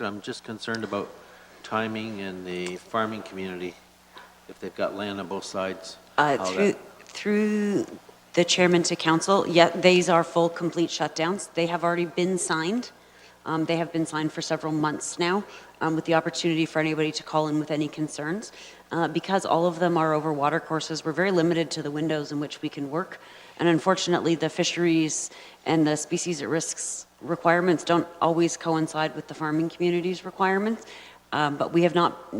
I'm just concerned about timing and the farming community, if they've got land on both sides. Through the chairman to council, yeah, these are full, complete shutdowns. They have already been signed. They have been signed for several months now, with the opportunity for anybody to call in with any concerns. Because all of them are over water courses, we're very limited to the windows in which we can work. And unfortunately, the fisheries and the species at risks requirements don't always coincide with the farming community's requirements. But we have not,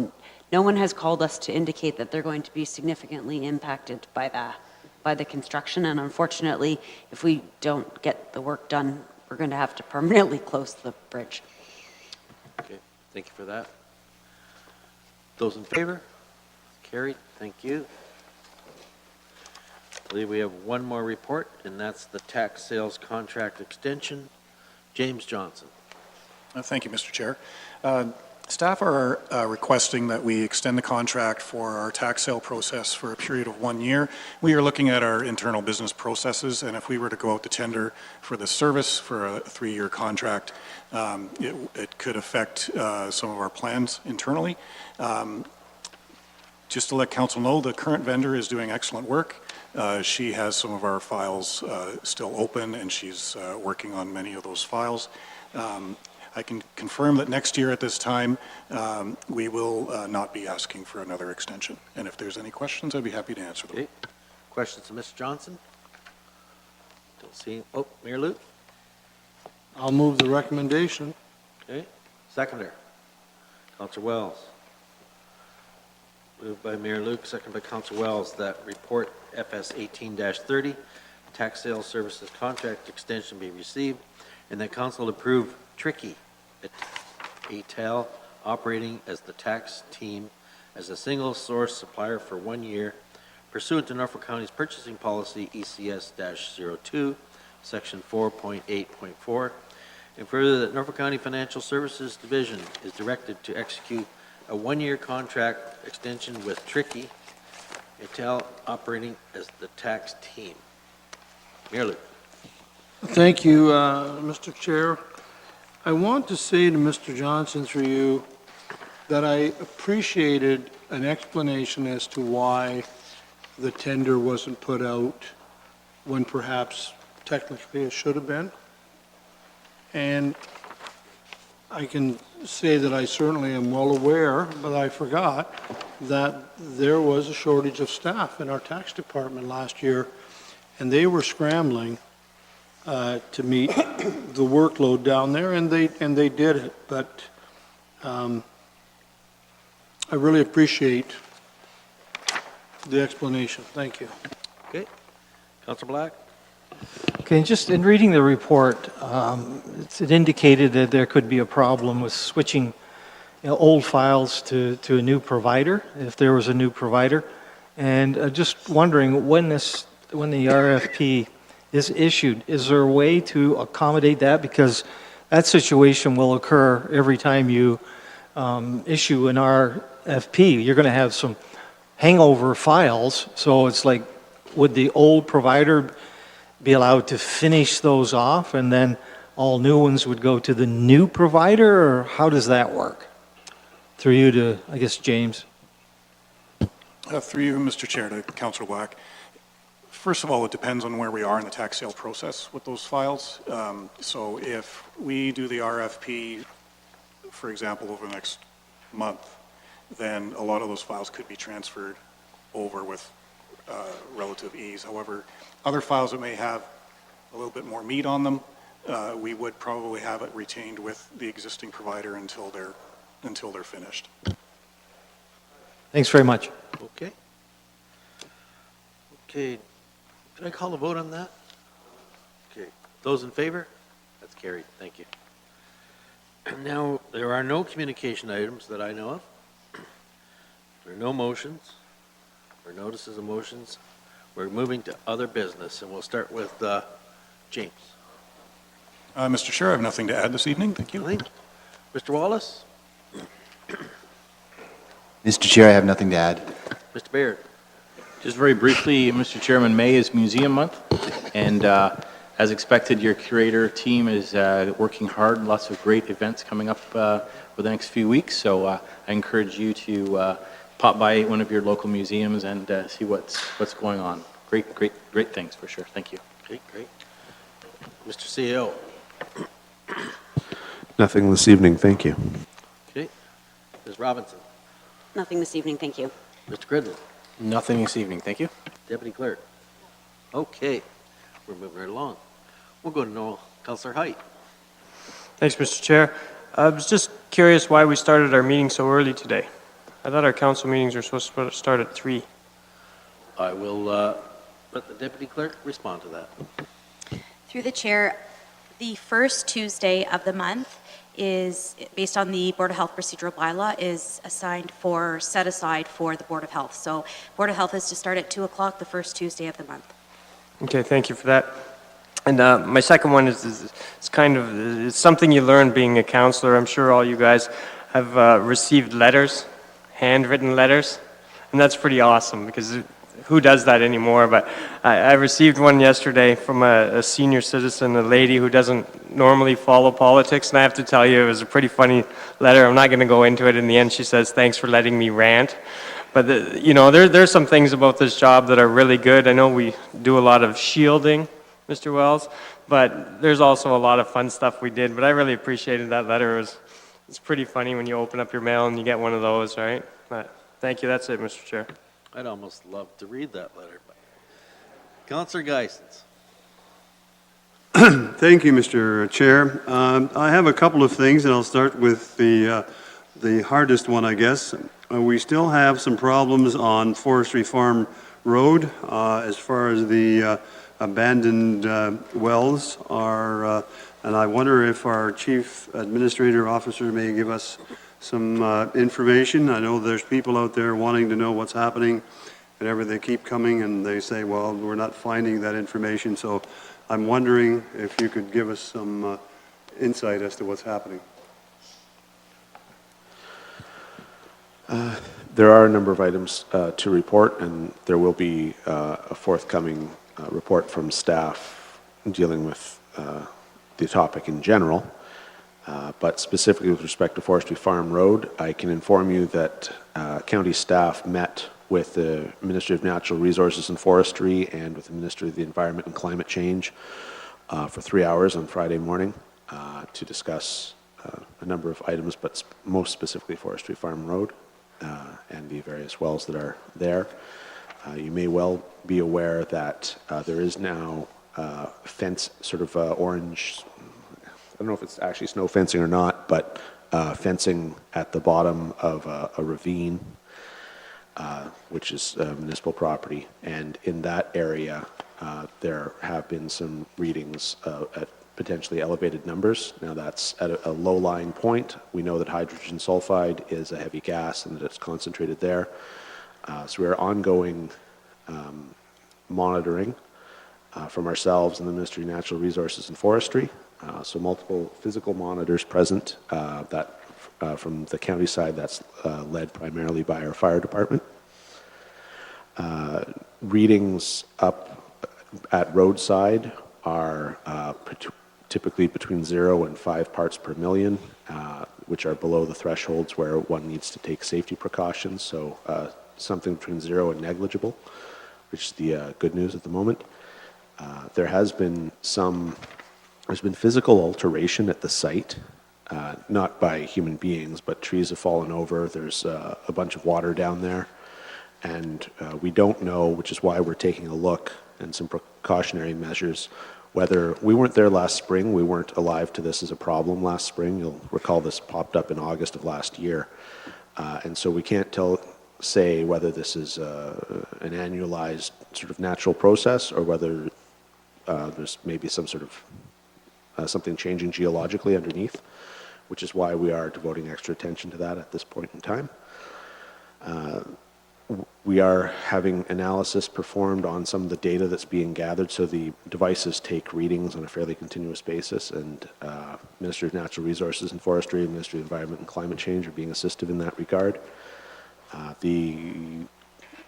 no one has called us to indicate that they're going to be significantly impacted by the construction. And unfortunately, if we don't get the work done, we're going to have to permanently close the bridge. Okay, thank you for that. Those in favor? Carried, thank you. I believe we have one more report, and that's the tax sales contract extension. James Johnson. Thank you, Mr. Chair. Staff are requesting that we extend the contract for our tax sale process for a period of 1 year. We are looking at our internal business processes, and if we were to go out to tender for this service for a 3-year contract, it could affect some of our plans internally. Just to let council know, the current vendor is doing excellent work. She has some of our files still open, and she's working on many of those files. I can confirm that next year at this time, we will not be asking for another extension. And if there's any questions, I'd be happy to answer them. Okay. Questions to Mr. Johnson? Don't see. Oh, Mayor Luke? I'll move the recommendation. Okay. Seconder. Councillor Wells. Moved by Mayor Luke, seconded by Councillor Wells, that report FS 18-30, tax sales services contract extension be received, and that council approve Tricky at ATEL operating as the tax team as a single source supplier for 1 year pursuant to Norfolk County's purchasing policy ECS-02, section 4.8.4, and further that Norfolk County Financial Services Division is directed to execute a 1-year contract extension with Tricky ATEL operating as the tax team. Mayor Luke. Thank you, Mr. Chair. I want to say to Mr. Johnson through you that I appreciated an explanation as to why the tender wasn't put out when perhaps technically it should have been. And I can say that I certainly am well aware, but I forgot that there was a shortage of staff in our tax department last year, and they were scrambling to meet the workload down there, and they did it. But I really appreciate the explanation. Thank you. Okay. Councillor Black. Okay, just in reading the report, it indicated that there could be a problem with switching old files to a new provider, if there was a new provider. And just wondering, when the RFP is issued, is there a way to accommodate that? Because that situation will occur every time you issue an RFP. You're going to have some hangover files, so it's like, would the old provider be allowed to finish those off and then all new ones would go to the new provider, or how does that work? Through you to, I guess, James. Through you, Mr. Chair, to Councillor Black. First of all, it depends on where we are in the tax sale process with those files. So if we do the RFP, for example, over the next month, then a lot of those files could be transferred over with relative ease. However, other files that may have a little bit more meat on them, we would probably have it retained with the existing provider until they're finished. Thanks very much. Okay. Okay. Did I call a vote on that? Okay. Those in favor? That's carried. Thank you. And now, there are no communication items that I know of. There are no motions or notices of motions. We're moving to other business, and we'll start with James. Mr. Chair, I have nothing to add this evening. Thank you. Mr. Wallace? Mr. Chair, I have nothing to add. Mr. Baird? Just very briefly, Mr. Chairman, May is Museum Month, and As expected, your curator team is working hard. Lots of great events coming up for the next few weeks. So I encourage you to pop by one of your local museums and see what's going on. Great things for sure. Thank you. Okay, great. Mr. CEO. Nothing this evening, thank you. Okay. Ms. Robinson. Nothing this evening, thank you. Mr. Gridley. Nothing this evening. Thank you. Deputy Clerk. Okay, we're moving right along. We'll go to Councillor Height. Thanks, Mr. Chair. I was just curious why we started our meeting so early today. I thought our council meetings were supposed to start at 3. I will let the Deputy Clerk respond to that. Through the chair, the first Tuesday of the month is, based on the Board of Health procedural bylaw, is set aside for the Board of Health. So Board of Health is to start at 2 o'clock the first Tuesday of the month. Okay, thank you for that. And my second one is it's something you learn being a counselor. I'm sure all you guys have received letters, handwritten letters, and that's pretty awesome because who does that anymore? But I received one yesterday from a senior citizen, a lady who doesn't normally follow politics, and I have to tell you, it was a pretty funny letter. I'm not going to go into it. In the end, she says, "Thanks for letting me rant." But there's some things about this job that are really good. I know we do a lot of shielding, Mr. Wells, but there's also a lot of fun stuff we did. But I really appreciated that letter. It's pretty funny when you open up your mail and you get one of those, right? But thank you. That's it, Mr. Chair. I'd almost love to read that letter. But Councillor Geisens. Thank you, Mr. Chair. I have a couple of things, and I'll start with the hardest one, I guess. We still have some problems on Forestry Farm Road as far as the abandoned wells are, and I wonder if our Chief Administrator Officer may give us some information. I know there's people out there wanting to know what's happening. Whenever they keep coming and they say, well, we're not finding that information. So I'm wondering if you could give us some insight as to what's happening. There are a number of items to report, and there will be a forthcoming report from staff dealing with the topic in general. But specifically with respect to Forestry Farm Road, I can inform you that county staff met with the Ministry of Natural Resources and Forestry and with the Ministry of the Environment and Climate Change for 3 hours on Friday morning to discuss a number of items, but most specifically Forestry Farm Road and the various wells that are there. You may well be aware that there is now fence, sort of orange, I don't know if it's actually snow fencing or not, but fencing at the bottom of a ravine, which is municipal property. And in that area, there have been some readings at potentially elevated numbers. Now that's at a low-lying point. We know that hydrogen sulfide is a heavy gas and that it's concentrated there. So we are ongoing monitoring from ourselves and the Ministry of Natural Resources and Forestry. So multiple physical monitors present that from the county side, that's led primarily by our fire department. Readings up at roadside are typically between 0 and 5 parts per million, which are below the thresholds where one needs to take safety precautions. So something between 0 and negligible, which is the good news at the moment. There's been physical alteration at the site, not by human beings, but trees have fallen over. There's a bunch of water down there, and we don't know, which is why we're taking a look and some precautionary measures. Whether we weren't there last spring, we weren't alive to this as a problem last spring. You'll recall this popped up in August of last year, and so we can't say whether this is an annualized sort of natural process or whether there's maybe some sort of something changing geologically underneath, which is why we are devoting extra attention to that at this point in time. We are having analysis performed on some of the data that's being gathered, so the devices take readings on a fairly continuous basis, and Ministry of Natural Resources and Forestry and Ministry of Environment and Climate Change are being assistive in that regard. The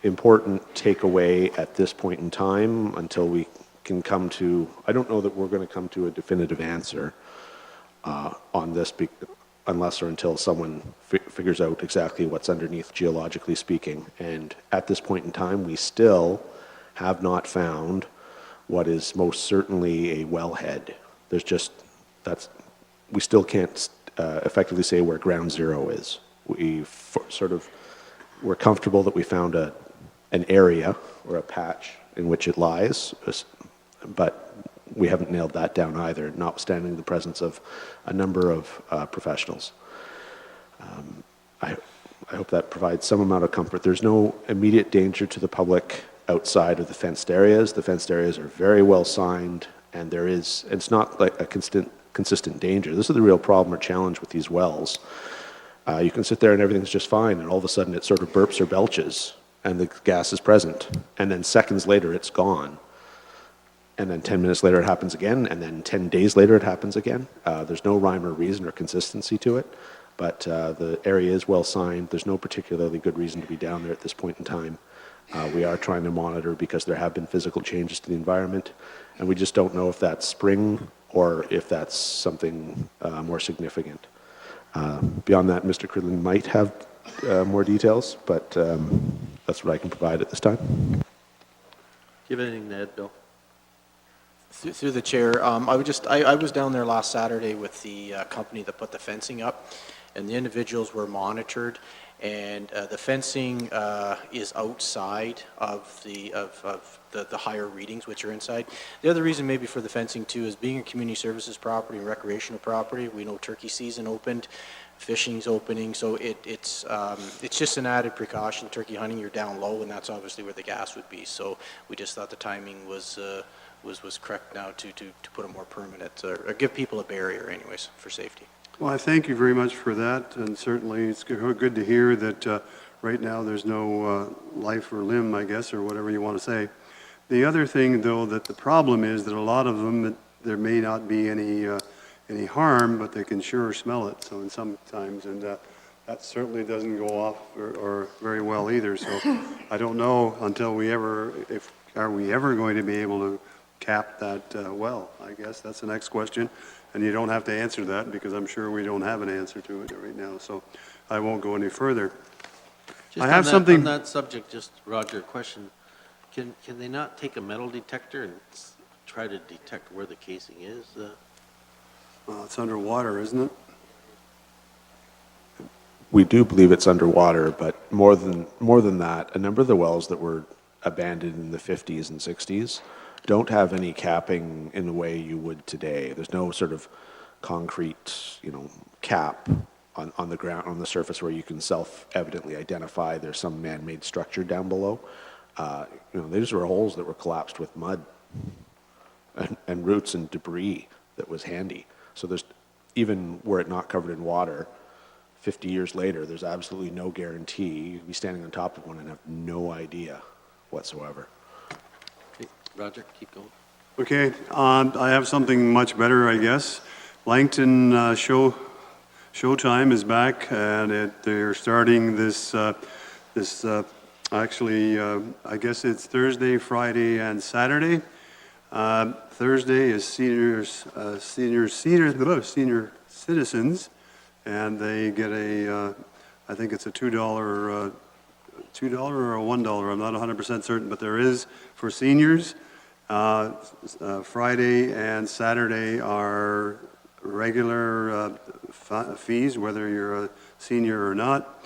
important takeaway at this point in time, until we can come to, I don't know that we're going to come to a definitive answer on this unless or until someone figures out exactly what's underneath geologically speaking. And at this point in time, we still have not found what is most certainly a wellhead. There's just, we still can't effectively say where ground zero is. We're comfortable that we found an area or a patch in which it lies, but we haven't nailed that down either, notwithstanding the presence of a number of professionals. I hope that provides some amount of comfort. There's no immediate danger to the public outside of the fenced areas. The fenced areas are very well signed, and it's not like a consistent danger. This is the real problem or challenge with these wells. You can sit there and everything's just fine, and all of a sudden it sort of burps or belches, and the gas is present, and then seconds later it's gone. And then 10 minutes later it happens again, and then 10 days later it happens again. There's no rhyme or reason or consistency to it, but the area is well signed. There's no particularly good reason to be down there at this point in time. We are trying to monitor because there have been physical changes to the environment, and we just don't know if that's spring or if that's something more significant. Beyond that, Mr. Cridling might have more details, but that's what I can provide at this time. Do you have anything to add, Bill? Through the chair, I was down there last Saturday with the company that put the fencing up, and the individuals were monitored, and the fencing is outside of the higher readings, which are inside. The other reason maybe for the fencing too is being a community services property and recreational property. We know turkey season opened, fishing's opening, so it's just an added precaution. Turkey hunting, you're down low, and that's obviously where the gas would be. So we just thought the timing was correct now to put a more permanent, or give people a barrier anyways, for safety. Well, I thank you very much for that, and certainly it's good to hear that right now there's no life or limb, I guess, or whatever you want to say. The other thing, though, that the problem is that a lot of them, there may not be any harm, but they can sure smell it. So, in sometimes, and that certainly doesn't go off or very well either. So, I don't know until are we ever going to be able to cap that well? I guess that's the next question. And you don't have to answer that because I'm sure we don't have an answer to it right now. So I won't go any further. Just I have on that subject, just Roger, a question. Can they not take a metal detector and try to detect where the casing is? Well, it's underwater, isn't it? We do believe it's underwater, but more than that, a number of the wells that were abandoned in the 50s and 60s don't have any capping in the way you would today. There's no sort of concrete, cap on the ground, on the surface where you can self-evidently identify there's some man-made structure down below. These were holes that were collapsed with mud and roots and debris that was handy. So there's, even were it not covered in water, 50 years later, there's absolutely no guarantee. You could be standing on top of one and have no idea whatsoever. Okay, Roger, keep going. Okay, I have something much better, I guess. Langton Showtime is back, and they're starting this. Actually, I guess it's Thursday, Friday, and Saturday. Thursday is senior citizens, and they get I think it's a $2 or a $1. I'm not 100% certain, but there is for seniors. Friday and Saturday are regular fees, whether you're a senior or not.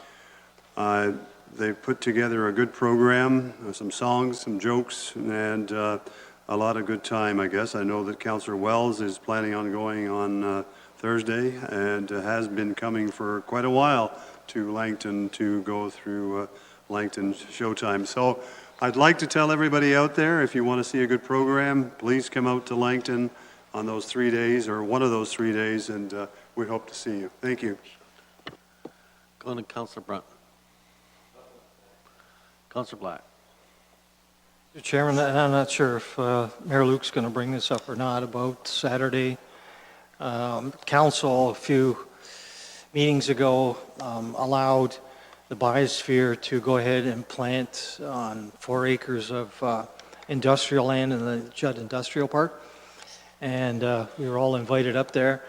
They put together a good program, some songs, some jokes, and a lot of good time, I guess. I know that Councillor Wells is planning on going on Thursday and has been coming for quite a while to Langton to go through Langton Showtime. So I'd like to tell everybody out there, if you want to see a good program, please come out to Langton on those 3 days, or one of those 3 days, and we hope to see you. Thank you. Go on to Councillor Brunt. Councillor Black. Mr. Chairman, I'm not sure if Mayor Luke's going to bring this up or not about Saturday. Council a few meetings ago allowed the biosphere to go ahead and plant on 4 acres of industrial land in the Judd Industrial Park. And we were all invited up there.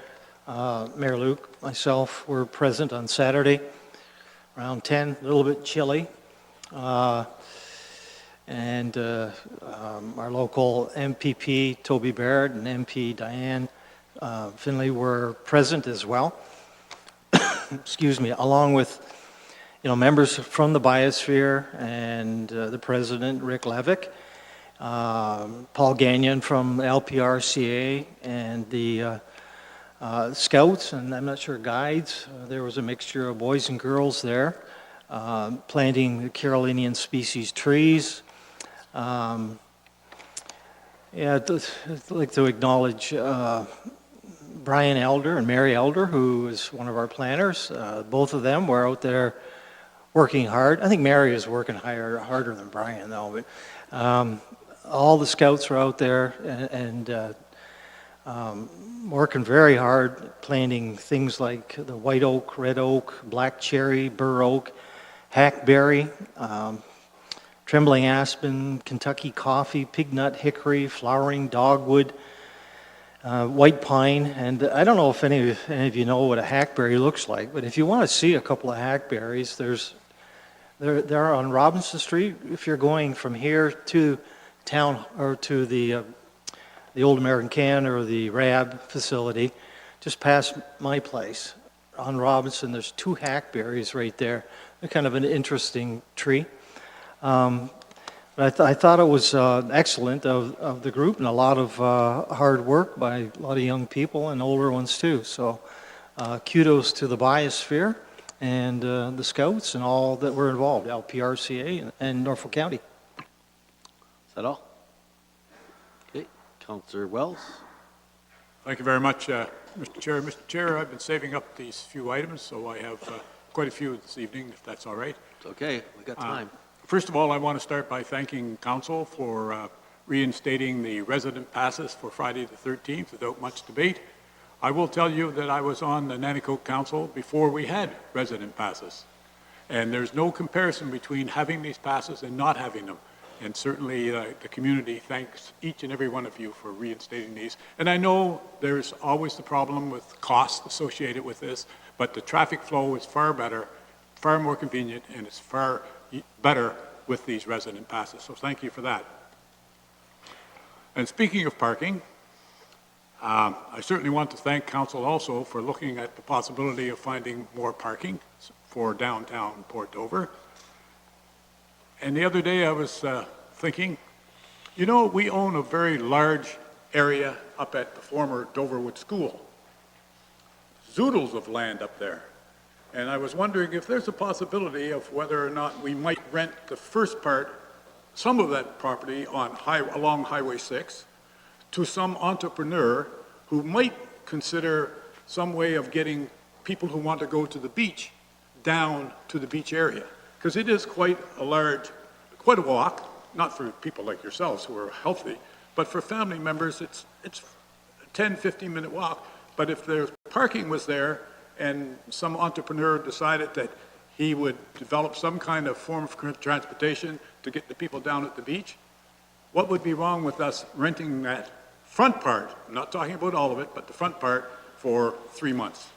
Mayor Luke, myself, were present on Saturday around 10, a little bit chilly. Our local MPP, Toby Barrett, and MP Diane Finley were present as well. Excuse me, along with members from the Biosphere and the president, Rick Levick, Paul Gagnon from LPRCA, and the scouts, and I'm not sure guides. There was a mixture of boys and girls there, planting the Carolinian species trees. I'd like to acknowledge Brian Elder and Mary Elder, who is one of our planners. Both of them were out there working hard. I think Mary is working harder than Brian, though. But all the scouts were out there and working very hard, planting things like the white oak, red oak, black cherry, bur oak, hackberry, trembling aspen, Kentucky coffee, pignut hickory, flowering dogwood, white pine. And I don't know if any of you know what a hackberry looks like, but if you want to see a couple of hackberries, they're on Robinson Street. If you're going from here to town or to the Old American Can or the RAB facility, just past my place on Robinson, there's 2 hackberries right there. They're kind of an interesting tree. But I thought it was excellent of the group, and a lot of hard work by a lot of young people and older ones too. So kudos to the Biosphere and the Scouts and all that were involved, LPRCA and Norfolk County. Is that all? Okay, Councillor Wells. Thank you very much, Mr. Chair. Mr. Chair, I've been saving up these few items, so I have quite a few this evening, if that's all right. It's okay, we got time. First of all, I want to start by thanking Council for reinstating the resident passes for Friday the 13th without much debate. I will tell you that I was on the Nanticoke Council before we had resident passes. And there's no comparison between having these passes and not having them. And certainly the community thanks each and every one of you for reinstating these. And I know there's always the problem with costs associated with this, but the traffic flow is far better, far more convenient, and it's far better with these resident passes. So thank you for that. And speaking of parking, I certainly want to thank Council also for looking at the possibility of finding more parking for downtown Port Dover. And the other day I was thinking, you know, we own a very large area up at the former Doverwood School. Zoodles of land up there. And I was wondering if there's a possibility of whether or not we might rent the first part, some of that property along Highway 6, to some entrepreneur who might consider some way of getting people who want to go to the beach down to the beach area. Because it is quite a walk, not for people like yourselves who are healthy, but for family members, it's a 10, 15-minute walk. But if the parking was there and some entrepreneur decided that he would develop some kind of form of transportation to get the people down at the beach, what would be wrong with us renting that front part, I'm not talking about all of it, but the front part for 3 months?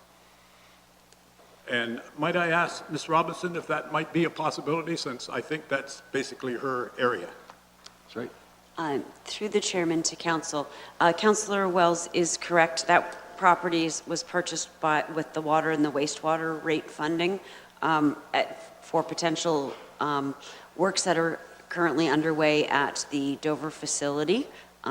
And might I ask Ms. Robinson if that might be a possibility, since I think that's basically her area? That's right. Through the chairman to council, Councillor Wells is correct. That property was purchased with the water and the wastewater rate funding for potential works that are currently underway at the Dover facility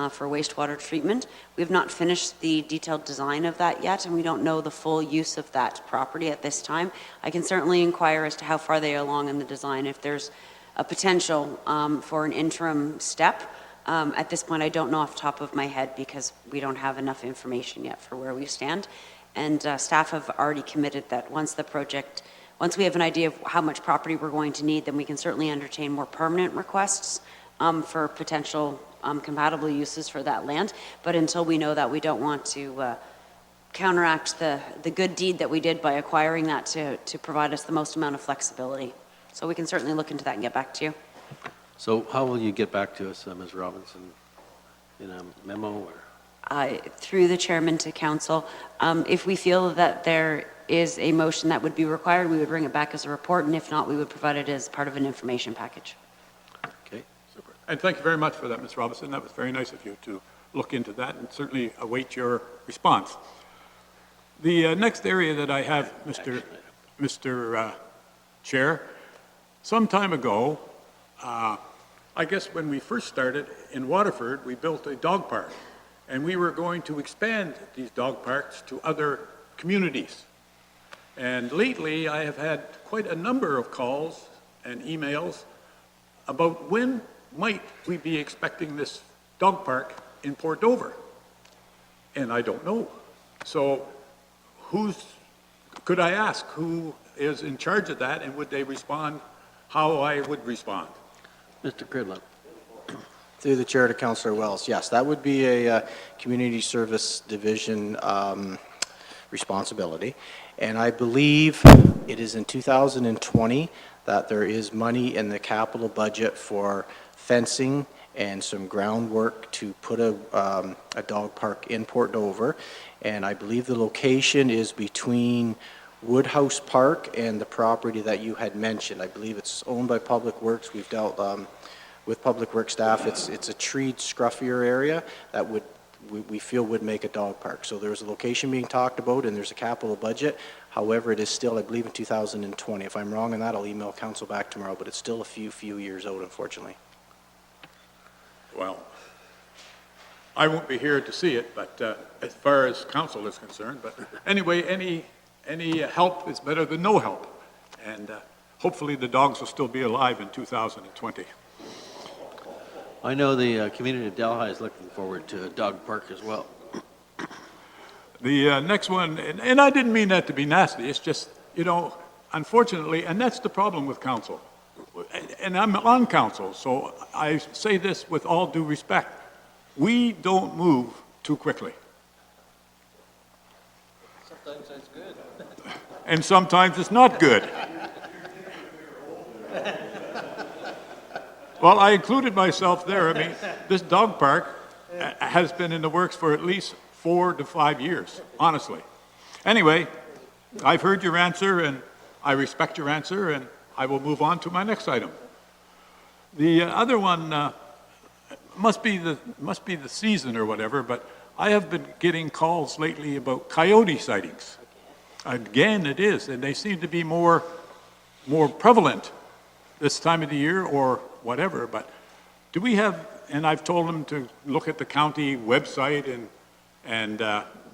for wastewater treatment. We have not finished the detailed design of that yet, and we don't know the full use of that property at this time. I can certainly inquire as to how far they are along in the design, if there's a potential for an interim step. At this point, I don't know off the top of my head because we don't have enough information yet for where we stand. And staff have already committed that once we have an idea of how much property we're going to need, then we can certainly entertain more permanent requests for potential compatible uses for that land. But until we know that, we don't want to counteract the good deed that we did by acquiring that to provide us the most amount of flexibility. So we can certainly look into that and get back to you. So how will you get back to us, Ms. Robinson? In a memo or? Through the chairman to council, if we feel that there is a motion that would be required, we would bring it back as a report, and if not, we would provide it as part of an information package. Okay. Super. And thank you very much for that, Ms. Robinson. That was very nice of you to look into that, and certainly await your response. The next area that I have, Mr. Chair, some time ago, I guess when we first started in Waterford, we built a dog park, and we were going to expand these dog parks to other communities. And lately, I have had quite a number of calls and emails about when might we be expecting this dog park in Port Dover. And I don't know. So could I ask who is in charge of that, and would they respond how I would respond? Mr. Cridlin. Through the chair to Councillor Wells, yes, that would be a community service division responsibility. And I believe it is in 2020 that there is money in the capital budget for fencing and some groundwork to put a dog park in Port Dover. And I believe the location is between Woodhouse Park and the property that you had mentioned. I believe it's owned by Public Works. We've dealt with Public Works staff. It's a treed, scruffier area that we feel would make a dog park. So there's a location being talked about, and there's a capital budget. However, it is still, I believe, in 2020. If I'm wrong on that, I'll email council back tomorrow, but it's still a few years out, unfortunately. Well, I won't be here to see it, but as far as council is concerned. But anyway, any help is better than no help. And hopefully the dogs will still be alive in 2020. I know the community of Delhi is looking forward to a dog park as well. The next one, and I didn't mean that to be nasty, it's just, you know, unfortunately, and that's the problem with council. And I'm on council, so I say this with all due respect. We don't move too quickly. Sometimes that's good. And sometimes it's not good. Well, I included myself there. I mean, this dog park has been in the works for at least 4 to 5 years, honestly. Anyway, I've heard your answer, and I respect your answer, and I will move on to my next item. The other one must be the season or whatever, but I have been getting calls lately about coyote sightings. Again, it is, and they seem to be more prevalent this time of the year or whatever, but do we have, and I've told them to look at the county website and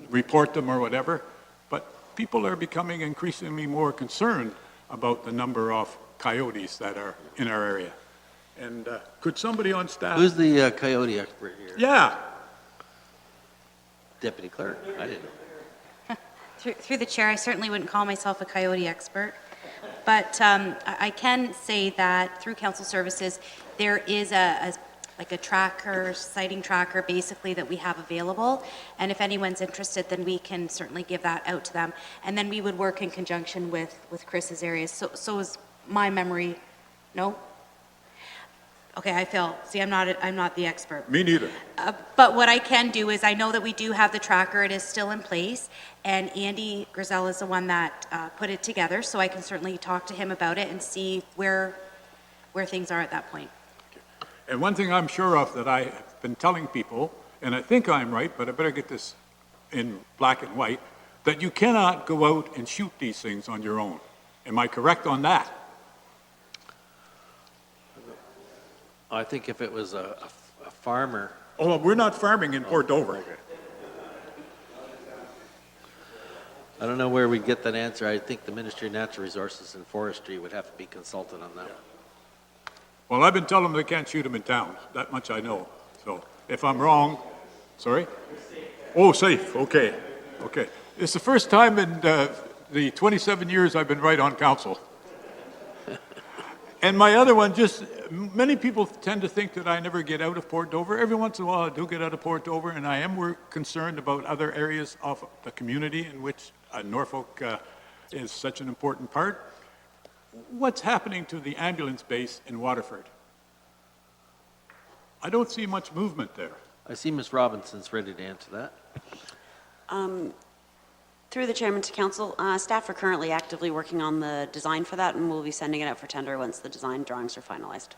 report them or whatever, but people are becoming increasingly more concerned about the number of coyotes that are in our area. And could somebody on staff... Who's the coyote expert here? Yeah. Deputy Clerk. I didn't know. Through the chair, I certainly wouldn't call myself a coyote expert, but I can say that through council services, there is like a tracker, sighting tracker, basically, that we have available. And if anyone's interested, then we can certainly give that out to them. And then we would work in conjunction with Chris's areas. So is my memory, no? Okay, I fail. See, I'm not the expert. Me neither. But what I can do is, I know that we do have the tracker. It is still in place. And Andy Grizel is the one that put it together. So I can certainly talk to him about it and see where things are at that point. And one thing I'm sure of that I have been telling people, and I think I'm right, but I better get this in black and white, that you cannot go out and shoot these things on your own. Am I correct on that? I think if it was a farmer... Oh, we're not farming in Port Dover. Okay. I don't know where we get that answer. I think the Ministry of Natural Resources and Forestry would have to be consulted on that one. Well, I've been telling them they can't shoot them in town. That much I know. So if I'm wrong, sorry? Oh, safe. Okay. Okay. It's the first time in the 27 years I've been right on council. And my other one, just many people tend to think that I never get out of Port Dover. Every once in a while I do get out of Port Dover, and I am concerned about other areas of the community in which Norfolk is such an important part. What's happening to the ambulance base in Waterford? I don't see much movement there. I see Ms. Robinson's ready to answer that. Through the chairman to council, staff are currently actively working on the design for that, and we'll be sending it out for tender once the design drawings are finalized.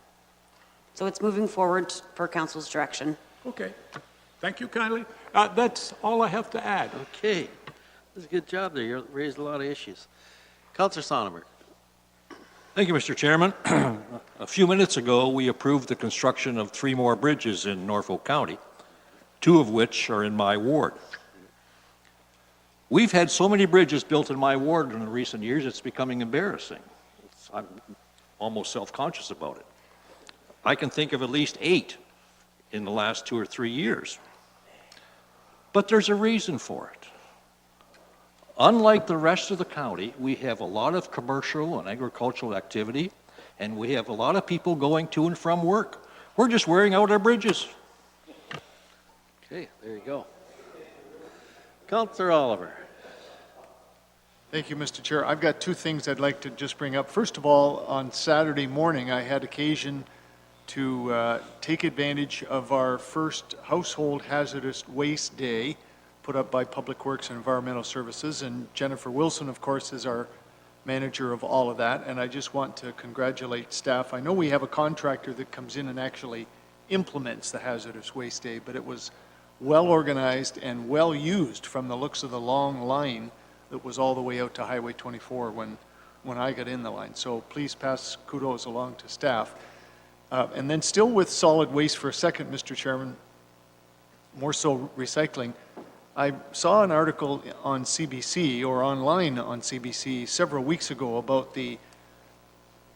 So it's moving forward per council's direction. Okay. Thank you kindly. That's all I have to add. Okay, that's a good job there. You raised a lot of issues. Counselor Sonneberg. Thank you, Mr. Chairman. A few minutes ago, we approved the construction of 3 more bridges in Norfolk County, 2 of which are in my ward. We've had so many bridges built in my ward in recent years, it's becoming embarrassing. I'm almost self-conscious about it. I can think of at least 8 in the last 2 or 3 years. But there's a reason for it. Unlike the rest of the county, we have a lot of commercial and agricultural activity, and we have a lot of people going to and from work. We're just wearing out our bridges. Okay, there you go. Counselor Oliver. Thank you, Mr. Chair. I've got 2 things I'd like to just bring up. First of all, on Saturday morning, I had occasion to take advantage of our first Household Hazardous Waste Day put up by Public Works and Environmental Services, and Jennifer Wilson, of course, is our manager of all of that, and I just want to congratulate staff. I know we have a contractor that comes in and actually implements the Hazardous Waste Day, but it was well organized and well used from the looks of the long line that was all the way out to Highway 24 when I got in the line. So please pass kudos along to staff. And then still with solid waste for a second, Mr. Chairman, more so recycling, I saw an article on CBC or online on CBC several weeks ago about the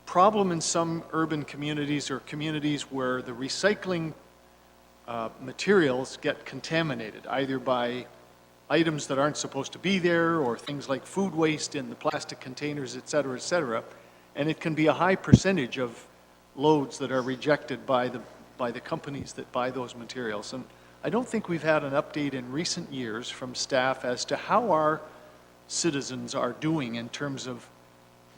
problem in some urban communities or communities where the recycling materials get contaminated, either by items that aren't supposed to be there or things like food waste in the plastic containers, et cetera, and it can be a high percentage of loads that are rejected by the companies that buy those materials. And I don't think we've had an update in recent years from staff as to how our citizens are doing in terms of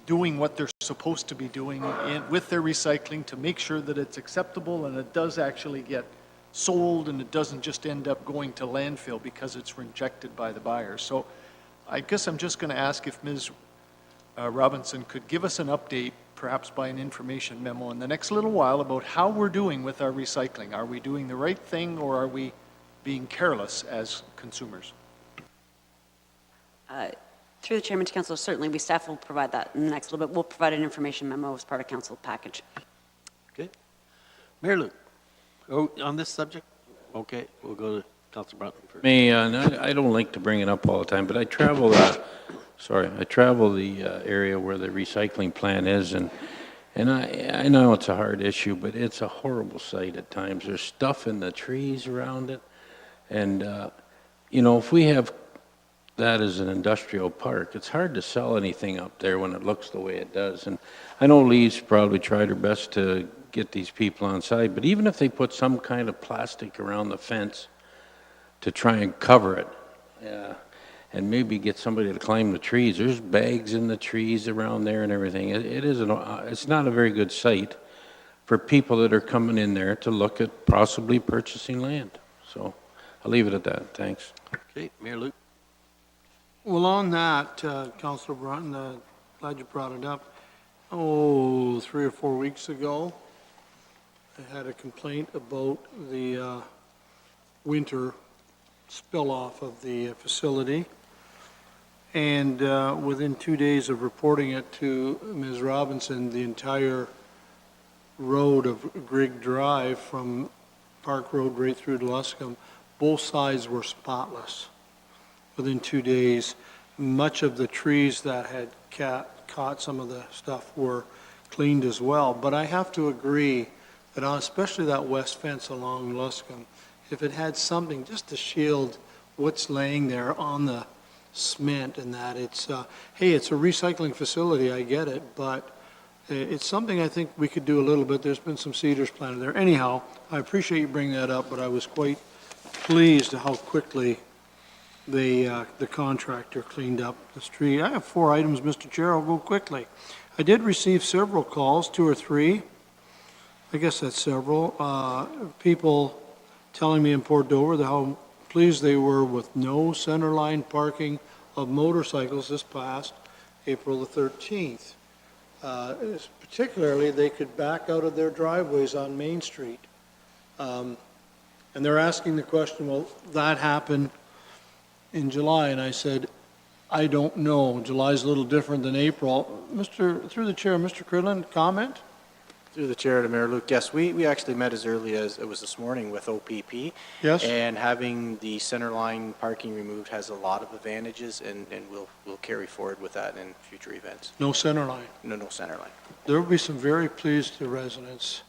doing what they're supposed to be doing with their recycling to make sure that it's acceptable and it does actually get sold and it doesn't just end up going to landfill because it's rejected by the buyers. So I guess I'm just going to ask if Ms. Robinson could give us an update, perhaps by an information memo in the next little while, about how we're doing with our recycling. Are we doing the right thing or are we being careless as consumers? Through the chairman to council, certainly we staff will provide that in the next little bit. We'll provide an information memo as part of council package. Okay. Mayor Luke. Oh, on this subject? Okay, we'll go to Councilor Brunton first. I don't like to bring it up all the time, but I travel the area where the recycling plant is, and I know it's a hard issue, but it's a horrible sight at times. There's stuff in the trees around it, and if we have that as an industrial park, it's hard to sell anything up there when it looks the way it does. And I know Lee's probably tried her best to get these people on side, but even if they put some kind of plastic around the fence to try and cover it, and maybe get somebody to climb the trees. There's bags in the trees around there and everything. It's not a very good site for people that are coming in there to look at possibly purchasing land. So I'll leave it at that. Thanks. Okay, Mayor Luke. Well, on that, Councilor Brunton, glad you brought it up. 3 or 4 weeks ago, I had a complaint about the winter spill-off of the facility. And within 2 days of reporting it to Ms. Robinson, the entire road of Grigg Drive from Park Road right through to Luscombe, both sides were spotless. Within 2 days, much of the trees that had caught some of the stuff were cleaned as well. But I have to agree that especially that west fence along Luscombe, if it had something just to shield what's laying there on the cement and that, it's a recycling facility, I get it, but it's something I think we could do a little bit. There's been some cedars planted there. Anyhow, I appreciate you bringing that up, but I was quite pleased at how quickly the contractor cleaned up the street. I have 4 items, Mr. Chair. I'll go quickly. I did receive several calls, 2 or 3, I guess that's several, people telling me in Port Dover that how pleased they were with no centerline parking of motorcycles this past April the 13th. Particularly, they could back out of their driveways on Main Street. And they're asking the question, well, that happened in July, and I said, I don't know. July's a little different than April. Through the chair, Mr. Cridland, comment? Through the chair to Mayor Luke, yes, we actually met as early as it was this morning with OPP. Yes. And having the center line parking removed has a lot of advantages, and we'll carry forward with that in future events. No centerline. No center line. There will be some very pleased residents.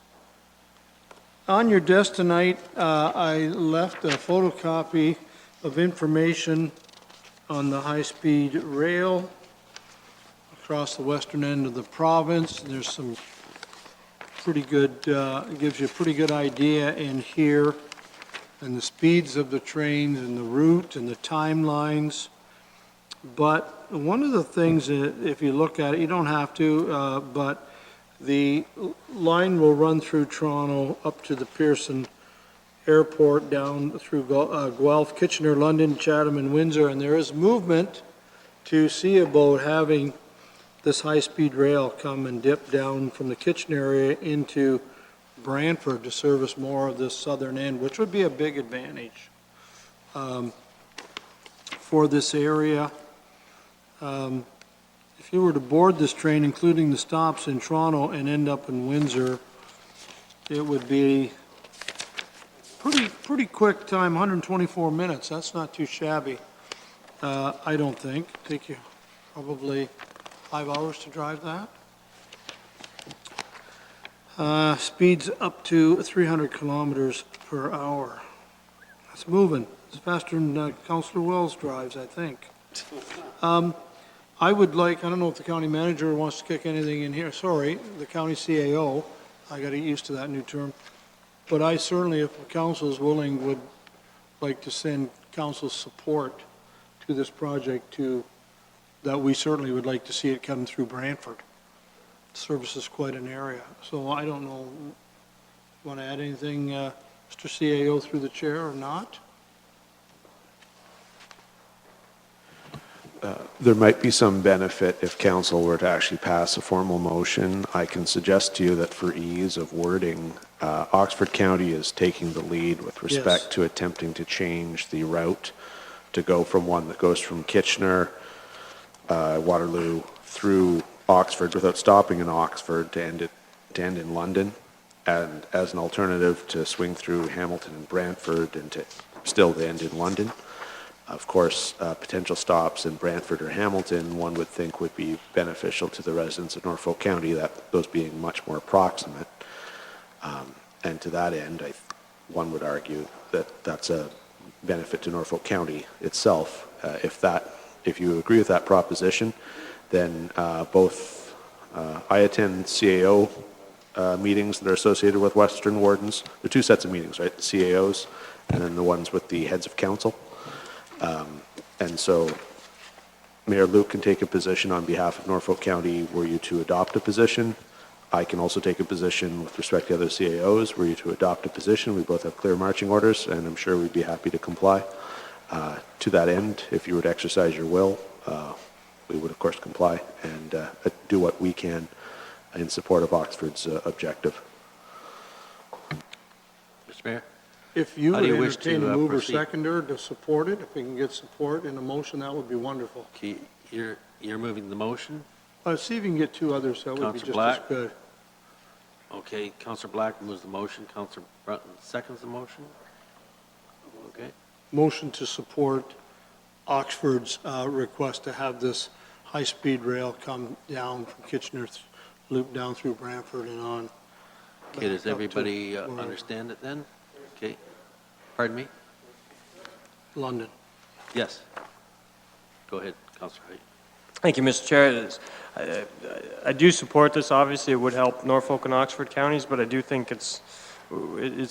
On your desk tonight, I left a photocopy of information on the high-speed rail across the western end of the province. There's some pretty good, gives you a pretty good idea in here, and the speeds of the trains and the route and the timelines. But one of the things that, if you look at it, you don't have to, but the line will run through Toronto up to the Pearson Airport, down through Guelph, Kitchener, London, Chatham, and Windsor, and there is movement to see about having this high-speed rail come and dip down from the Kitchener area into Brantford to service more of this southern end, which would be a big advantage for this area. If you were to board this train, including the stops in Toronto, and end up in Windsor, it would be pretty quick time, 124 minutes. That's not too shabby, I don't think. Take you probably 5 hours to drive that. Speeds up to 300 kilometers per hour. That's moving. It's faster than Councillor Wells drives, I think. I would like, I don't know if the county manager wants to kick anything in here. Sorry, the county CAO. I got to get used to that new term. But I certainly, if the council is willing, would like to send council's support to this project, that we certainly would like to see it come through Brantford. It services quite an area. So I don't know, want to add anything, Mr. CAO, through the chair, or not? There might be some benefit if council were to actually pass a formal motion. I can suggest to you that for ease of wording, Oxford County is taking the lead with respect to attempting to change the route to go from one that goes from Kitchener, Waterloo, through Oxford without stopping in Oxford to end in London, and as an alternative to swing through Hamilton and Brantford and to still end in London. Of course, potential stops in Brantford or Hamilton, one would think would be beneficial to the residents of Norfolk County, those being much more proximate. And to that end, one would argue that that's a benefit to Norfolk County itself. If you agree with that proposition, then both I attend CAO meetings that are associated with Western Wardens. There are two sets of meetings, right? The CAOs and then the ones with the heads of council. And so Mayor Luke can take a position on behalf of Norfolk County were you to adopt a position. I can also take a position with respect to other CAOs were you to adopt a position. We both have clear marching orders, and I'm sure we'd be happy to comply. To that end, if you were to exercise your will, we would of course comply and do what we can in support of Oxford's objective. Mr. Mayor? If you How would do you wish entertain to a move or proceed? seconder to support it, if we can get support in a motion, that would be wonderful. Okay, you're moving the motion? See if you can get two others, that would be Councillor just as Black? good. Okay, Councillor Black moves the motion, Councillor Brunton seconds the motion. Okay, Motion to support Oxford's request to have this high-speed rail come down from Kitchener, loop down through Brantford and on. okay, does back up to everybody wherever. understand it then? Okay, pardon me? London. Yes. Go ahead, Councillor Height. Thank you, Mr. Chair. I do support this. Obviously, it would help Norfolk and Oxford counties, but I do think it's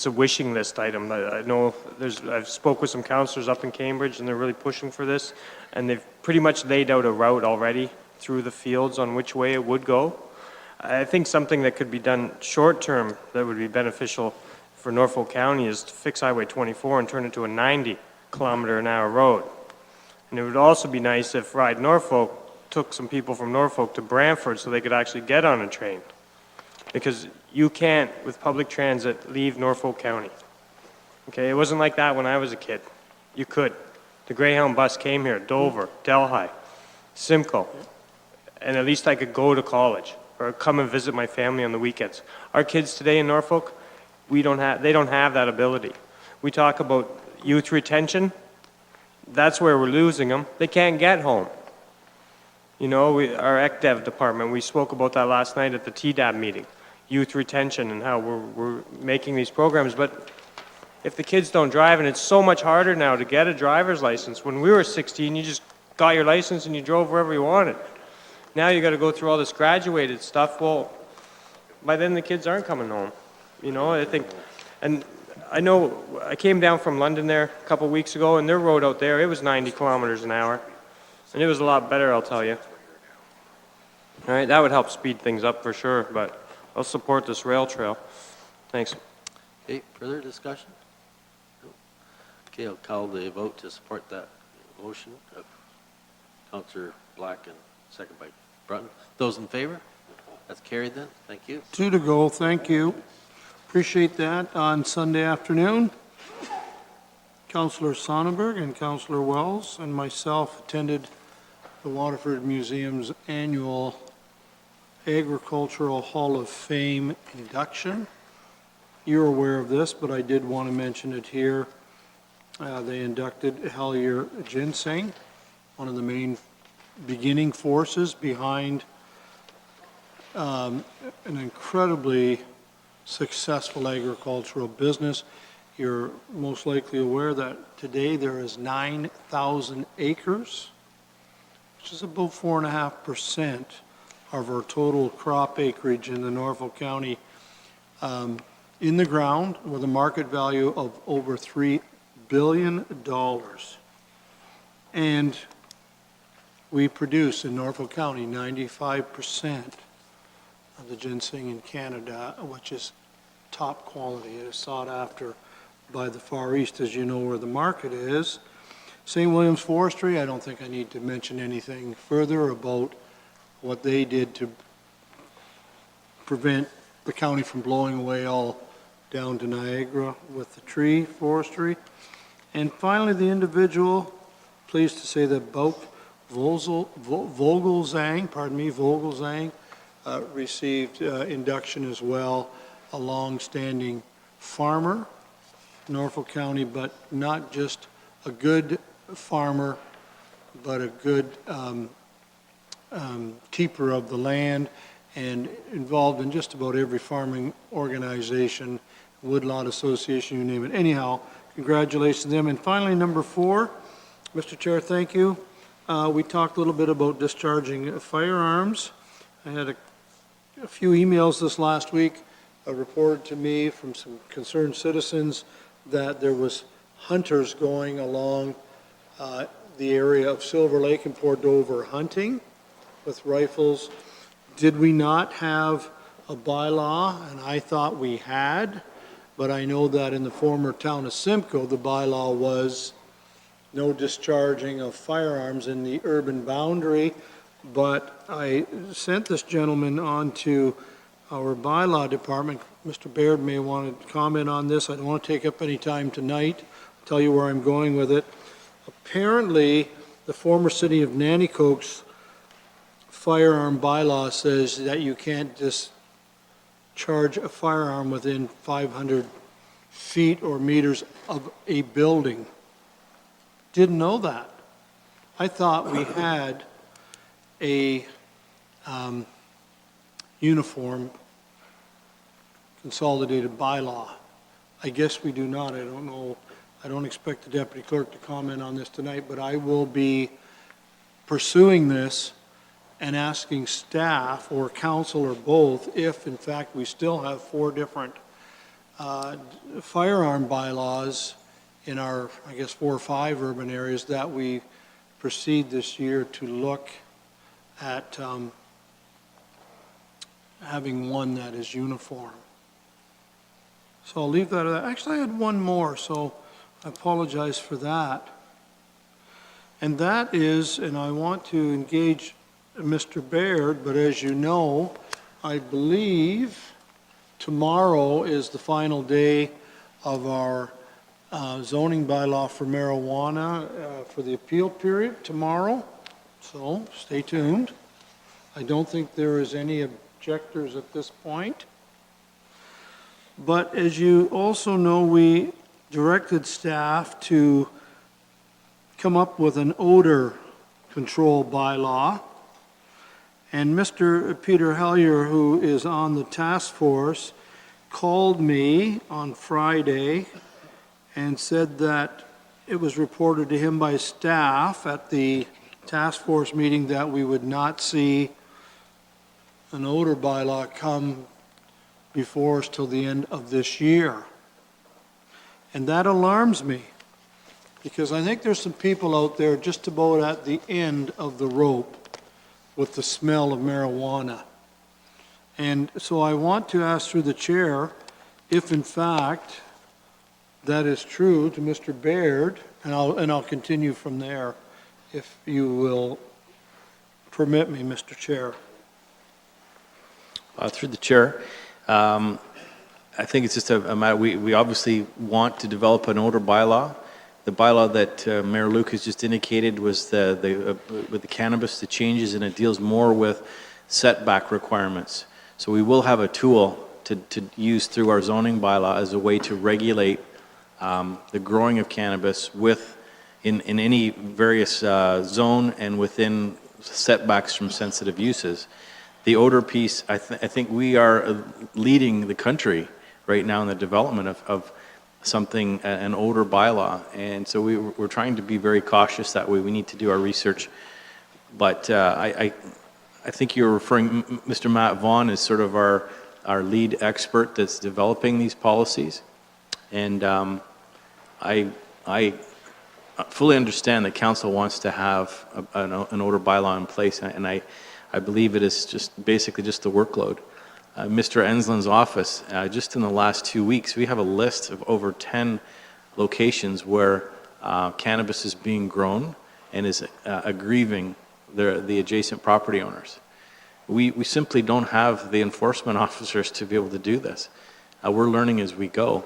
a wishing list item. I know I've spoke with some councillors up in Cambridge, and they're really pushing for this, and they've pretty much laid out a route already through the fields on which way it would go. I think something that could be done short-term that would be beneficial for Norfolk County is to fix Highway 24 and turn it to a 90-kilometer-an-hour road. And it would also be nice if Ride Norfolk took some people from Norfolk to Brantford so they could actually get on a train. Because you can't, with public transit, leave Norfolk County. Okay, it wasn't like that when I was a kid. You could. The Greyhound bus came here, Dover, Delhi, Simcoe, and at least I could go to college or come and visit my family on the weekends. Our kids today in Norfolk, they don't have that ability. We talk about youth retention. That's where we're losing them. They can't get home. You know, our ECDEV department, we spoke about that last night at the TDAB meeting, youth retention and how we're making these programs. But if the kids don't drive, and it's so much harder now to get a driver's license. When we were 16, you just got your license and you drove wherever you wanted. Now you got to go through all this graduated stuff. Well, by then the kids aren't coming home. You know, I think, and I know I came down from London there a couple weeks ago, and their road out there, it was 90 kilometers an hour. And it was a lot better, I'll tell you. All right, that would help speed things up for sure, but I'll support this rail trail. Thanks. Okay, further discussion? No. Okay, I'll call the vote to support that motion of Councillor Black and second by Brunton. Those in favor? That's carried then. Thank you. 2 to go, thank you. Appreciate that. On Sunday afternoon, Councillor Sonnenberg and Councillor Wells and myself attended the Waterford Museum's annual Agricultural Hall of Fame induction. You're aware of this, but I did want to mention it here. They inducted Hellier Ginseng, one of the main beginning forces behind an incredibly successful agricultural business. You're most likely aware that today there is 9,000 acres, which is about 4.5% of our total crop acreage in the Norfolk County, in the ground with a market value of over $3 billion. And we produce in Norfolk County 95% of the ginseng in Canada, which is top quality. It is sought after by the Far East, as you know where the market is. St. William's Forestry, I don't think I need to mention anything further about what they did to prevent the county from blowing away all down to Niagara with the tree forestry. And finally, the individual, pleased to say that Vogelzang, received induction as well, a long-standing farmer, Norfolk County, but not just a good farmer, but a good keeper of the land and involved in just about every farming organization, woodlot association, you name it. Anyhow, congratulations to them. And finally, number 4, Mr. Chair, thank you. We talked a little bit about discharging firearms. I had a few emails this last week reported to me from some concerned citizens that there was hunters going along the area of Silver Lake and Port Dover hunting with rifles. Did we not have a bylaw? And I thought we had, but I know that in the former town of Simcoe, the bylaw was no discharging of firearms in the urban boundary. But I sent this gentleman on to our bylaw department. Mr. Baird may want to comment on this. I don't want to take up any time tonight. I'll tell you where I'm going with it. Apparently, the former city of Nanticoke's firearm bylaw says that you can't discharge a firearm within 500 feet or meters of a building. Didn't know that. I thought we had a uniform consolidated bylaw. I guess we do not. I don't know. I don't expect the deputy clerk to comment on this tonight, but I will be pursuing this and asking staff or council or both if, in fact, we still have 4 different firearm bylaws in our, I guess, 4 or 5 urban areas, that we proceed this year to look at having one that is uniform. So I'll leave that at that. Actually, I had one more, so I apologize for that. And that is, and I want to engage Mr. Baird, but as you know, I believe tomorrow is the final day of our zoning bylaw for marijuana for the appeal period tomorrow. So stay tuned. I don't think there is any objectors at this point. But as you also know, we directed staff to come up with an odor control bylaw. And Mr. Peter Hellier, who is on the task force, called me on Friday and said that it was reported to him by staff at the task force meeting that we would not see an odor bylaw come before us till the end of this year. And that alarms me, because I think there's some people out there just about at the end of the rope with the smell of marijuana. And so I want to ask through the chair if in fact that is true to Mr. Baird, and I'll continue from there if you will permit me, Mr. Chair. Through the chair, I think it's just a matter, we obviously want to develop an odor bylaw. The bylaw that Mayor Luke has just indicated was with the cannabis, the changes, and it deals more with setback requirements. So we will have a tool to use through our zoning bylaw as a way to regulate the growing of cannabis in any various zone and within setbacks from sensitive uses. The odor piece, I think we are leading the country right now in the development of something, an odor bylaw. And so we're trying to be very cautious that way. We need to do our research. But I think you're referring, Mr. Matt Vaughn is sort of our lead expert that's developing these policies. And I fully understand that council wants to have an odor bylaw in place, and I believe it is just basically just the workload. Mr. Enslin's office, just in the last 2 weeks, we have a list of over 10 locations where cannabis is being grown and is aggrieving the adjacent property owners. We simply don't have the enforcement officers to be able to do this. We're learning as we go,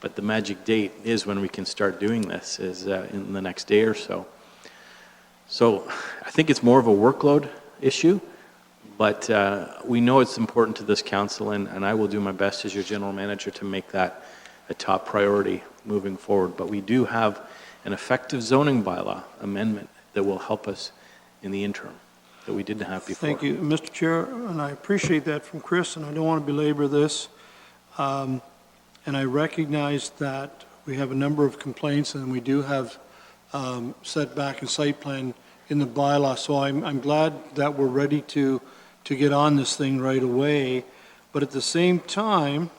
but the magic date is when we can start doing this, is in the next day or so. So I think it's more of a workload issue, but we know it's important to this council, and I will do my best as your general manager to make that a top priority moving forward. But we do have an effective zoning bylaw amendment that will help us in the interim that we didn't have before. Thank you, Mr. Chair, and I appreciate that from Chris, and I don't want to belabor this. And I recognize that we have a number of complaints, and we do have setback and site plan in the bylaw, so I'm glad that we're ready to get on this thing right away. But at the same time,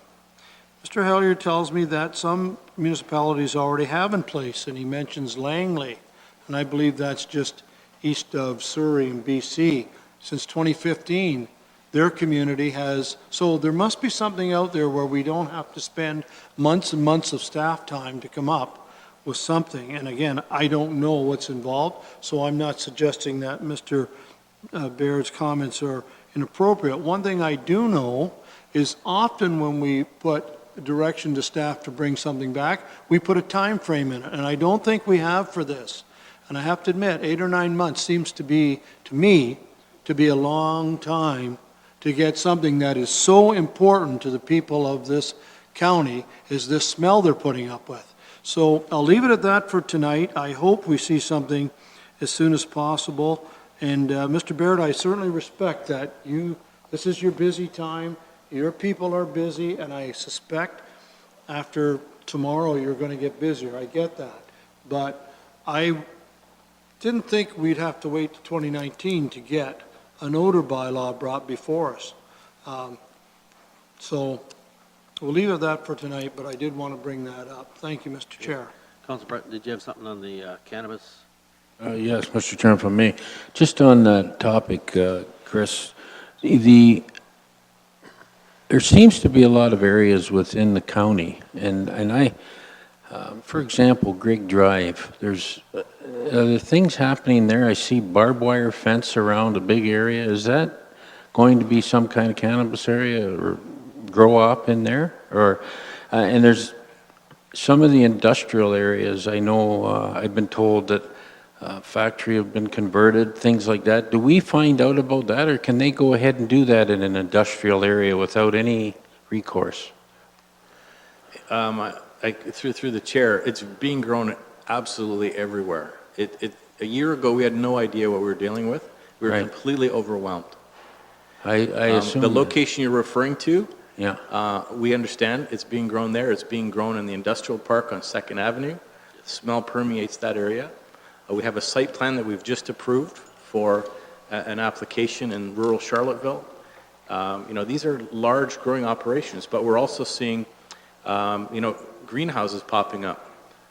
Mr. Hellier tells me that some municipalities already have in place, and he mentions Langley, and I believe that's just east of Surrey in BC. Since 2015, their community has, so there must be something out there where we don't have to spend months and months of staff time to come up with something. And again, I don't know what's involved, so I'm not suggesting that Mr. Baird's comments are inappropriate. One thing I do know is often when we put direction to staff to bring something back, we put a time frame in it, and I don't think we have for this. And I have to admit, 8 or 9 months seems to be, to me, to be a long time to get something that is so important to the people of this county as this smell they're putting up with. So I'll leave it at that for tonight. I hope we see something as soon as possible. And Mr. Baird, I certainly respect that this is your busy time. Your people are busy, and I suspect after tomorrow you're going to get busier. I get that. But I didn't think we'd have to wait to 2019 to get an odor bylaw brought before us. So we'll leave it at that for tonight, but I did want to bring that up. Thank you, Mr. Chair. Councilor Barton, did you have something on the cannabis? Yes, Mr. Chairman, from me. Just on that topic, Chris, the there seems to be a lot of areas within the county, and for example, Greg Drive, there's things happening there. I see barbed wire fence around a big area. Is that going to be some kind of cannabis area or grow up in there? Or, and there's some of the industrial areas, I know I've been told that factory have been converted, things like that. Do we find out about that, or can they go ahead and do that in an industrial area without any recourse? Through the chair, it's being grown absolutely everywhere. A year ago, we had no idea what we were dealing with. We were Right. completely overwhelmed. I assume the that. location you're referring to, Yeah. we understand it's being grown there. It's being grown in the industrial park on 2nd Avenue. The smell permeates that area. We have a site plan that we've just approved for an application in rural Charlottesville. These are large growing operations, but we're also seeing, greenhouses popping up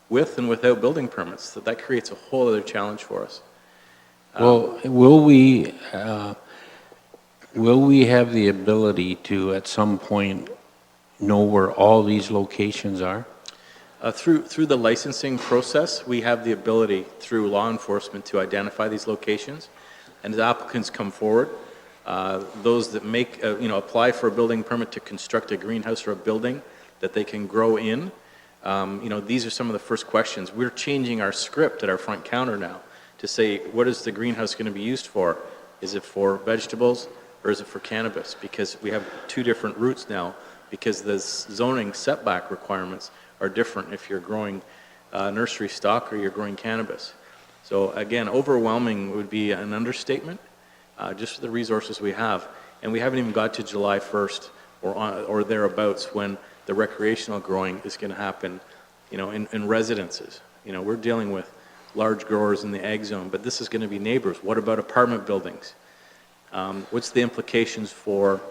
with and without building permits. So that creates a whole other challenge for us. Well, will we have the ability to, at some point, know where all these locations are? Through the licensing process, we have the ability through law enforcement to identify these locations. And as applicants come forward, those that apply for a building permit to construct a greenhouse or a building that they can grow in, these are some of the first questions. We're changing our script at our front counter now to say, what is the greenhouse going to be used for? Is it for vegetables or is it for cannabis? Because we have two different routes now, because the zoning setback requirements are different if you're growing nursery stock or you're growing cannabis. So again, overwhelming would be an understatement, just for the resources we have. And we haven't even got to July 1st or thereabouts when the recreational growing is going to happen, in residences. We're dealing with large growers in the ag zone, but this is going to be neighbors. What about apartment buildings? What's the implications for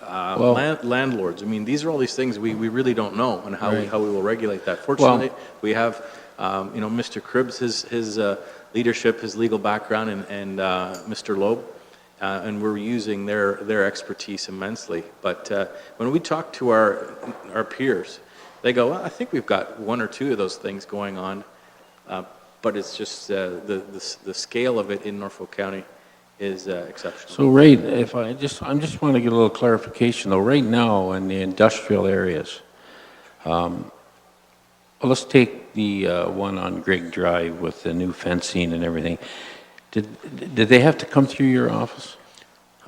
landlords? I mean, these are all these things we really don't know, and how we will regulate that. Fortunately, we have, Mr. Cribbs, his leadership, his legal background, and Mr. Loeb, and we're using their expertise immensely. But when we talk to our peers, they go, well, I think we've got one or two of those things going on, but it's just the scale of it in Norfolk County is exceptional. So I just want to get a little clarification though. Right now in the industrial areas, let's take the one on Greg Drive with the new fencing and everything. Did they have to come through your office?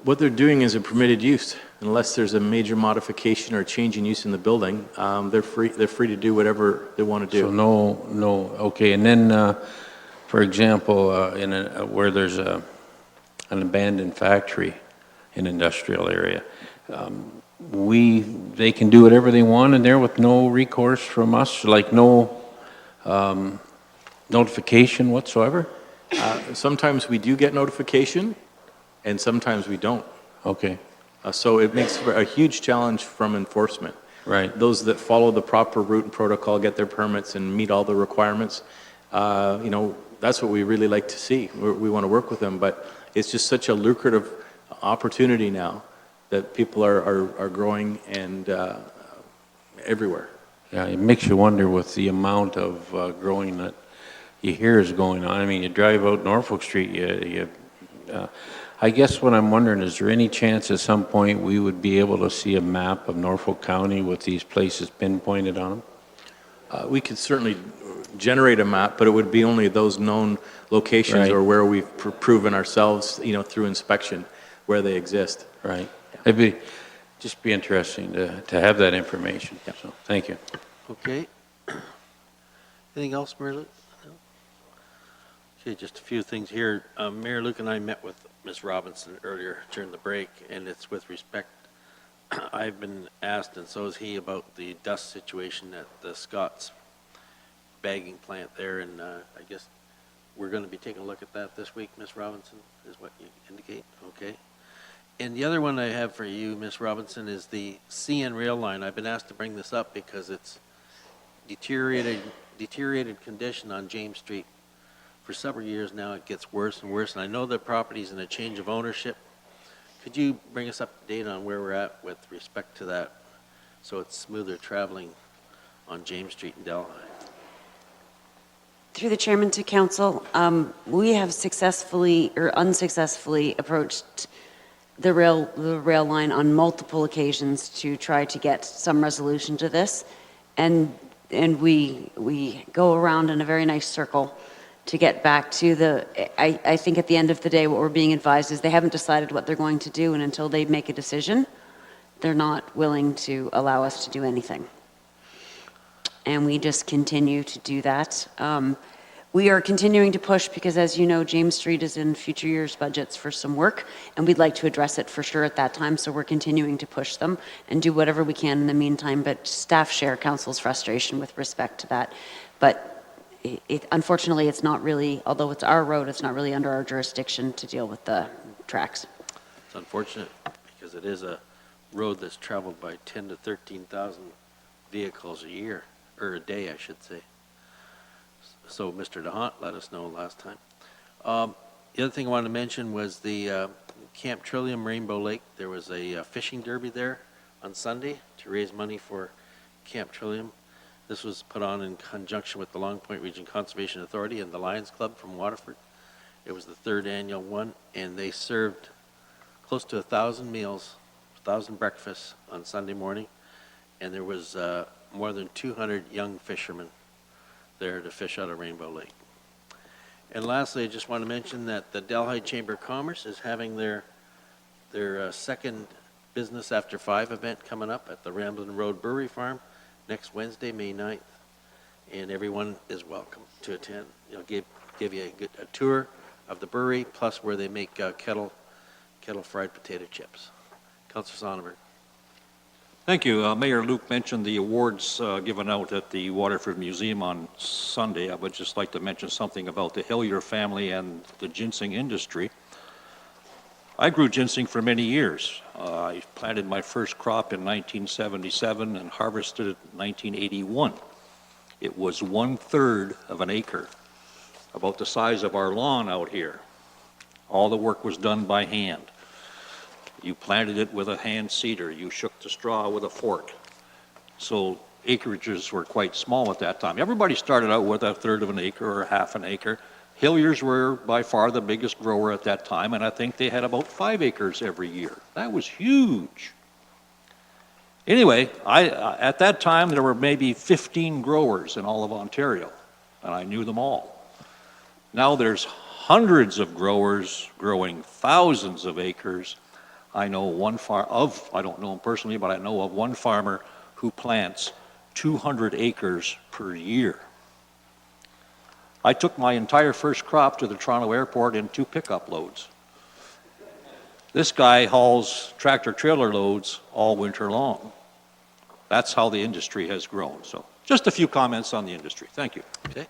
What they're doing is a permitted use. Unless there's a major modification or change in use in the building, they're free to do whatever they want to do. So no, okay. And then, for example, where there's an abandoned factory in industrial area, they can do whatever they want in there with no recourse from us, like no notification whatsoever? Sometimes we do get notification, and sometimes we don't. Okay. So it makes for a huge challenge from enforcement. Right. Those that follow the proper route and protocol, get their permits, and meet all the requirements, that's what we really like to see. We want to work with them, but it's just such a lucrative opportunity now that people are growing and everywhere. Yeah, it makes you wonder with the amount of growing that you hear is going on. I mean, you drive out Norfolk Street, I guess what I'm wondering, is there any chance at some point we would be able to see a map of Norfolk County with these places pinpointed on them? We could certainly generate a map, but it would be only those known locations Right. or where we've proven ourselves, through inspection, where they exist. Right. It'd just be interesting to have that information. Yeah. So, thank you. Okay. Anything else, Mayor Luke? No? Okay, just a few things here. Mayor Luke and I met with Ms. Robinson earlier during the break, and it's with respect, I've been asked, and so is he, about the dust situation at the Scott's bagging plant there, and I guess we're going to be taking a look at that this week, Ms. Robinson, is what you indicate? Okay. And the other one I have for you, Ms. Robinson, is the CN rail line. I've been asked to bring this up because it's deteriorated condition on James Street. For several years now, it gets worse and worse, and I know the property's in a change of ownership, Could you bring us up to date on where we're at with respect to that, so it's smoother traveling on James Street in Delhi? Through the chairman to council, we have successfully or unsuccessfully approached the rail line on multiple occasions to try to get some resolution to this, and we go around in a very nice circle to get back to I think at the end of the day what we're being advised is they haven't decided what they're going to do, and until they make a decision, they're not willing to allow us to do anything. And we just continue to do that. We are continuing to push because, as you know, James Street is in future years' budgets for some work, and we'd like to address it for sure at that time, so we're continuing to push them and do whatever we can in the meantime, but staff share council's frustration with respect to that. But unfortunately, it's not really, although it's our road, it's not really under our jurisdiction to deal with the tracks. It's unfortunate because it is a road that's traveled by 10 to 13,000 vehicles a year, or a day, I should say. So Mr. DeHaan let us know last time. The other thing I wanted to mention was the Camp Trillium Rainbow Lake. There was a fishing derby there on Sunday to raise money for Camp Trillium. This was put on in conjunction with the Long Point Region Conservation Authority and the Lions Club from Waterford. It was the third annual one, and they served close to 1,000 meals, 1,000 breakfasts on Sunday morning, and there was more than 200 young fishermen there to fish out of Rainbow Lake. And lastly, I just want to mention that the Delhi Chamber of Commerce is having their second Business After 5 event coming up at the Ramblin' Road Brewery Farm next Wednesday, May 9th, and everyone is welcome to attend. They'll give you a tour of the brewery, plus where they make kettle fried potato chips. Councillor Sonnenberg. Thank you. Mayor Luke mentioned the awards given out at the Waterford Museum on Sunday. I would just like to mention something about the Hillier family and the ginseng industry. I grew ginseng for many years. I planted my first crop in 1977 and harvested it in 1981. It was 1/3 of an acre, about the size of our lawn out here. All the work was done by hand. You planted it with a hand seeder. You shook the straw with a fork. So acreages were quite small at that time. Everybody started out with 1/3 of an acre or 1/2 an acre. Hilliers were by far the biggest grower at that time, and I think they had about 5 acres every year. That was huge. Anyway, at that time there were maybe 15 growers in all of Ontario, and I knew them all. Now there's hundreds of growers growing thousands of acres. I know I don't know him personally, but I know of one farmer who plants 200 acres per year. I took my entire first crop to the Toronto airport in 2 pickup loads. This guy hauls tractor trailer loads all winter long. That's how the industry has grown. So just a few comments on the industry. Thank you. Okay.